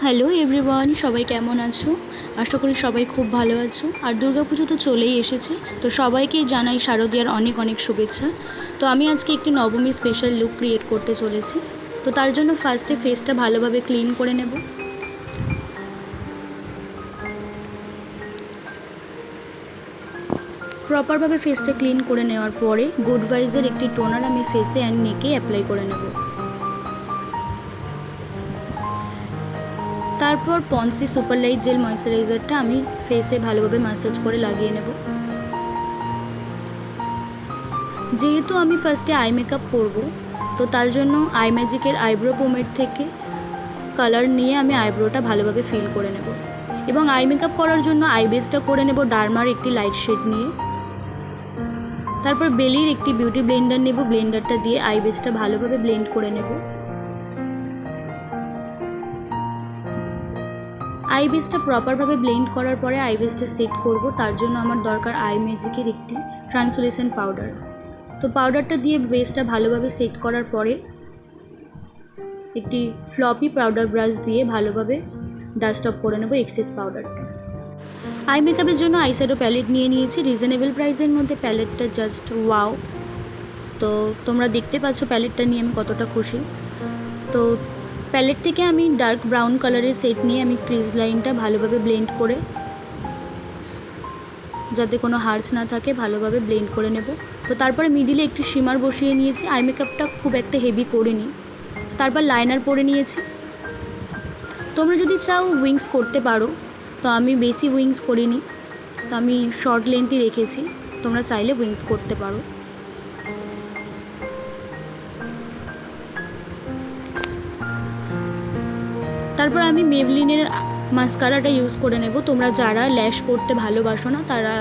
Hello everyone, সবাই কেমন আছো? আশা করি সবাই খুব ভালো আছো। আর দুর্গাপুজো তো চলেই এসেছে, তো সবাইকেই জানাই শারদীয়ার অনেক অনেক শুভেচ্ছা। তো আমি আজকে একটি নবমী স্পেশাল লুক ক্রিয়েট করতে চলেছি। তো তার জন্য ফার্স্টে ফেসটা ভালোভাবে ক্লিন করে নেব। প্রপারভাবে ফেসটা ক্লিন করে নেওয়ার পরে গুড ভাইবসের একটি টোনার আমি ফেসে অ্যান্ড নেকে অ্যাপ্লাই করে নেব। তারপর পন্সি সুপার লাইট জেল ময়েশ্চারাইজারটা আমি ফেসে ভালোভাবে ম্যাসাজ করে লাগিয়ে নেব। যেহেতু আমি ফার্স্টে আই মেকআপ করব, তো তার জন্য আই ম্যাজিকের আইব্রো পোমেড থেকে কালার নিয়ে আমি আইব্রোটা ভালোভাবে ফিল করে নেব। এবং আই মেকআপ করার জন্য আই বেসটা করে নেব ডার্মার একটি লাইট শেড নিয়ে। তারপর বেলির একটি বিউটি ব্লেন্ডার নেব, ব্লেন্ডারটা দিয়ে আই বেসটা ভালোভাবে ব্লেন্ড করে নেব। আই বেসটা প্রপারভাবে ব্লেন্ড করার পরে আই বেসটা সেট করব। তার জন্য আমার দরকার আই ম্যাজিকের একটি ট্রান্সলুসেন্ট পাউডার। তো পাউডারটা দিয়ে বেসটা ভালোভাবে সেট করার পরে একটি ফ্লপি পাউডার ব্রাশ দিয়ে ভালোভাবে ডাস্ট অফ করে নেব এক্সেস পাউডারটা। আই মেকআপের জন্য আইশ্যাডো প্যালেট নিয়ে নিয়েছি রিজনেবল প্রাইসের মধ্যে। প্যালেটটা জাস্ট ওয়াও। তো তোমরা দেখতে পাচ্ছ প্যালেটটা নিয়ে আমি কতটা খুশি। তো প্যালেট থেকে আমি ডার্ক ব্রাউন কালারের সেট নিয়ে আমি ক্রিজ লাইনটা ভালোভাবে ব্লেন্ড করে, যাতে কোনো হার্জ না থাকে, ভালোভাবে ব্লেন্ড করে নেব। তো তারপরে মিডিলে একটি শিমার বসিয়ে নিয়েছি। আই মেকআপটা খুব একটা হেভি করিনি। তারপর লাইনার পরে নিয়েছি। তোমরা যদি চাও উইংস করতে পারো, তো আমি বেশি উইংস করিনি, তো আমি শর্ট লেন্থই রেখেছি। তোমরা চাইলে উইংস করতে পারো। তারপর আমি মেভলিনের মাস্কারাটা ইউজ করে নেব। তোমরা যারা ল্যাশ পরতে ভালোবাসো না, তারা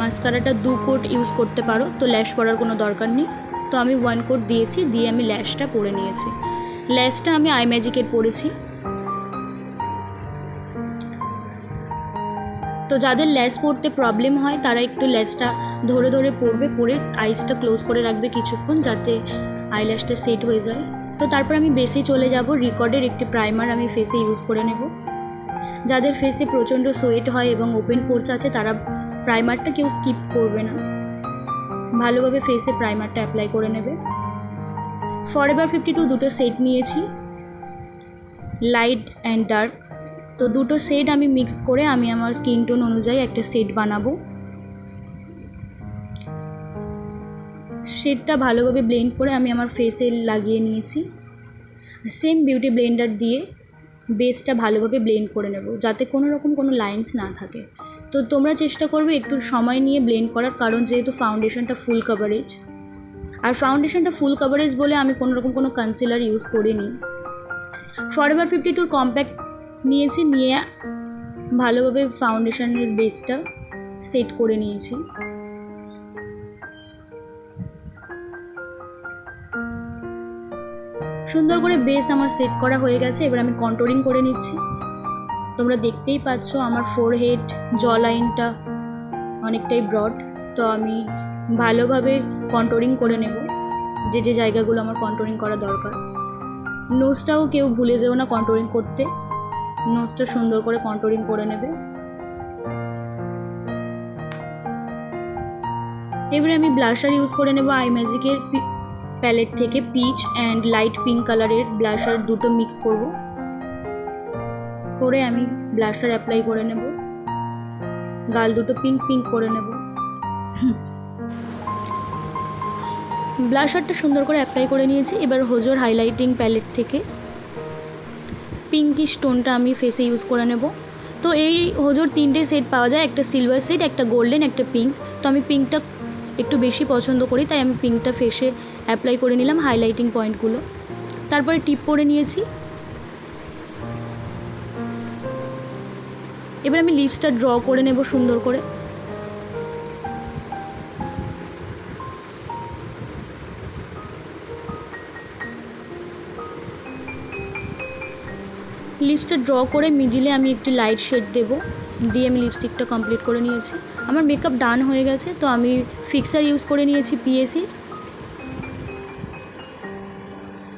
মাস্কারাটা 2 কোট ইউজ করতে পারো, তো ল্যাশ পরার কোনো দরকার নেই। তো আমি 1 কোট দিয়েছি, দিয়ে আমি ল্যাশটা পরে নিয়েছি। ল্যাশটা আমি আই ম্যাজিকের পরেছি। তো যাদের ল্যাশ পরতে প্রবলেম হয় তারা একটু ল্যাশটা ধরে ধরে পরবে, পরে আইসটা ক্লোজ করে রাখবে কিছুক্ষণ, যাতে আইল্যাশটা সেট হয়ে যায়। তো তারপর আমি বেসে চলে যাব। রিকর্ডের একটি প্রাইমার আমি ফেসে ইউজ করে নেব। যাদের ফেসে প্রচণ্ড সোয়েট হয় এবং ওপেন পোরস আছে, তারা প্রাইমারটা কেউ স্কিপ করবে না, ভালোভাবে ফেসে প্রাইমারটা অ্যাপ্লাই করে নেবে। ফরএভার 52 দুটো সেট নিয়েছি, লাইট অ্যান্ড ডার্ক। তো দুটো শেড আমি মিক্স করে আমি আমার স্কিন টোন অনুযায়ী একটা শেড বানাবো। শেডটা ভালোভাবে ব্লেন্ড করে আমি আমার ফেসে লাগিয়ে নিয়েছি। সেম বিউটি ব্লেন্ডার দিয়ে বেসটা ভালোভাবে ব্লেন্ড করে নেব, যাতে কোনো লাইন্স না থাকে। তো তোমরা চেষ্টা করবে একটু সময় নিয়ে ব্লেন্ড করার, কারণ যেহেতু ফাউন্ডেশনটা ফুল কভারেজ, আর ফাউন্ডেশনটা ফুল কভারেজ বলে আমি কোনো কনসিলার ইউজ করিনি। ফরএভার 52 কম্প্যাক্ট নিয়েছি, নিয়ে ভালোভাবে ফাউন্ডেশনের বেসটা সেট করে নিয়েছি। সুন্দর করে বেস আমার সেট করা হয়ে গেছে। এবার আমি কন্ট্রোলিং করে নিচ্ছি। তোমরা দেখতেই পাচ্ছ আমার ফোরহেড জ লাইনটা অনেকটাই ব্রড। তো আমি ভালোভাবে কন্ট্রোলিং করে নেব যে যে জায়গাগুলো আমার কন্ট্রোলিং করা দরকার। নোজটাও কেউ ভুলে যেও না কন্ট্রোলিং করতে, নোজটা সুন্দর করে কন্ট্রোলিং করে নেবে। এবারে আমি ব্লাশার ইউজ করে নেব আই ম্যাজিকের প্যালেট থেকে। পিচ অ্যান্ড লাইট পিঙ্ক কালারের ব্লাশার দুটো মিক্স করব, করে আমি ব্লাশার অ্যাপ্লাই করে নেব। গাল দুটো পিঙ্ক পিঙ্ক করে নেব। ব্লাশারটা সুন্দর করে অ্যাপ্লাই করে নিয়েছি। এবার হোজোর হাইলাইটিং প্যালেট থেকে পিঙ্কিশ টোনটা আমি ফেসে ইউজ করে নেব। তো এই হোজোর 3টে সেট পাওয়া যায়, একটা সিলভার সেট, একটা গোল্ডেন, একটা পিঙ্ক। তো আমি পিঙ্কটা একটু বেশি পছন্দ করি, তাই আমি পিঙ্কটা ফেসে অ্যাপ্লাই করে নিলাম হাইলাইটিং পয়েন্টগুলো। তারপরে টিপ পরে নিয়েছি। এবার আমি লিপসটা ড্র করে নেব সুন্দর করে। লিপসটা ড্র করে মিডিলে আমি একটি লাইট শেড দেব, দিয়ে আমি লিপস্টিকটা কমপ্লিট করে নিয়েছি। আমার মেকআপ ডান হয়ে গেছে। তো আমি ফিক্সার ইউজ করে নিয়েছি পিএসি।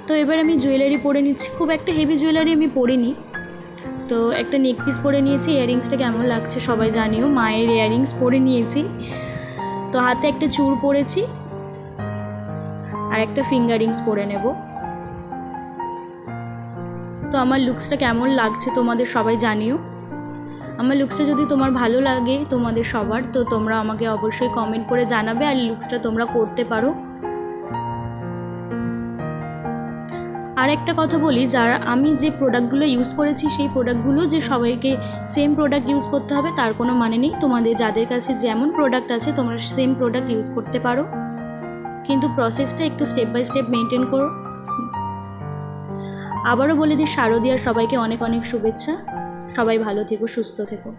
তো এবার আমি জুয়েলারি পরে নিচ্ছি। খুব একটা হেভি জুয়েলারি আমি পরিনি, তো একটা নেক পিস পরে নিয়েছি, ইয়াররিংসটা কেমন লাগছে সবাই জানিও। মায়ের ইয়াররিংস পরে নিয়েছি, তো হাতে একটা চূড় পরেছি আর একটা ফিঙ্গারিংস পরে নেব। তো আমার লুকসটা কেমন লাগছে তোমাদের সবাই জানিও। আমার লুকসটা যদি তোমার ভালো লাগে তোমাদের সবার, তো তোমরা আমাকে অবশ্যই কমেন্ট করে জানাবে, আর লুকসটা তোমরা করতে পারো। আর একটা কথা বলি, যারা আমি যে প্রোডাক্টগুলো ইউজ করেছি সেই প্রোডাক্টগুলো যে সবাইকে সেম প্রোডাক্ট ইউজ করতে হবে তার কোনো মানে নেই। তোমাদের যাদের কাছে যেমন প্রোডাক্ট আছে তোমরা সেম প্রোডাক্ট ইউজ করতে পারো, কিন্তু প্রসেসটা একটু স্টেপ বাই স্টেপ মেনটেন করো। আবারও বলে দিই, শারদীয়ার সবাইকে অনেক অনেক শুভেচ্ছা। সবাই ভালো থেকো, সুস্থ থেকো।